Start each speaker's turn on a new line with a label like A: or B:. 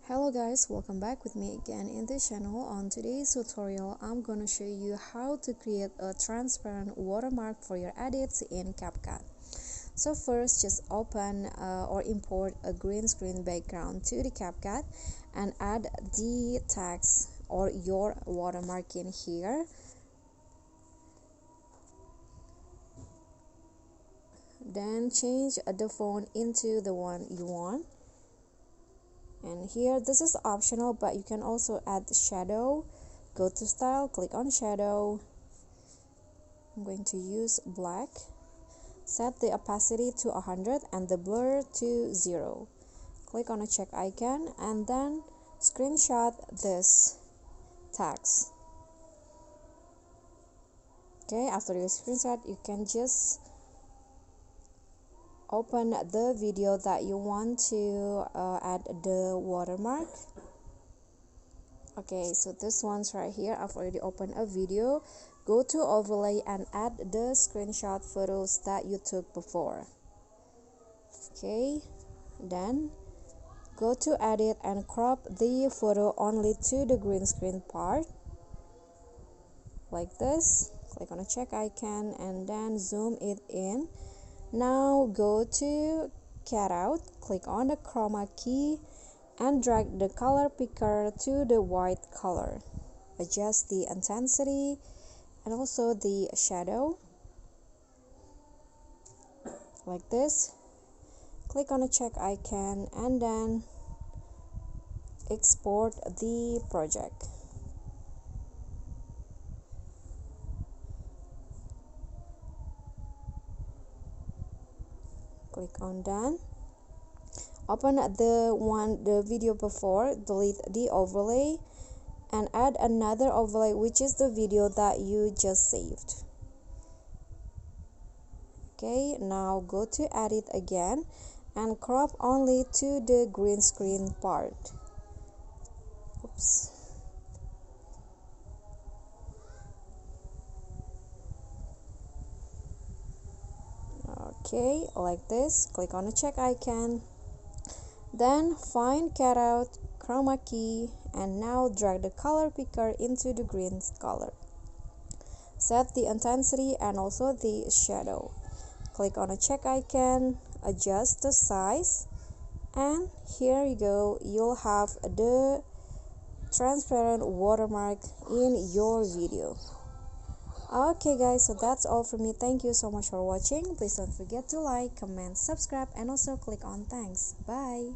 A: Hello guys, welcome back with me again in this channel. On today's tutorial, I'm gonna show you how to create a transparent watermark for your edits in CapCut. So first, just open or import a green screen background to the CapCut and add the text or your watermark in here. Then change the font into the one you want. And here this is optional, but you can also add shadow. Go to style, click on shadow. I'm going to use black. Set the opacity to 100 and the blur to 0. Click on a check icon and then screenshot this text. Okay, after you screenshot, you can just open the video that you want to add the watermark. Okay, so this one's right here. I've already opened a video. Go to overlay and add the screenshot photos that you took before. Okay, then go to edit and crop the photo only to the green screen part like this. Click on a check icon and then zoom it in. Now go to cutout, click on the chroma key and drag the color picker to the white color. Adjust the intensity and also the shadow like this. Click on a check icon and then export the project. Click on done. Open the video before, delete the overlay and add another overlay, which is the video that you just saved. Okay, now go to edit again and crop only to the green screen part. Oops. Okay, like this. Click on the check icon, then find cutout, chroma key, and now drag the color picker into the green color. Set the intensity and also the shadow. Click on a check icon, adjust the size, and here you go. You'll have the transparent watermark in your video. Okay guys, so that's all from me. Thank you so much for watching. Please don't forget to like, comment, subscribe, and also click on thanks. Bye.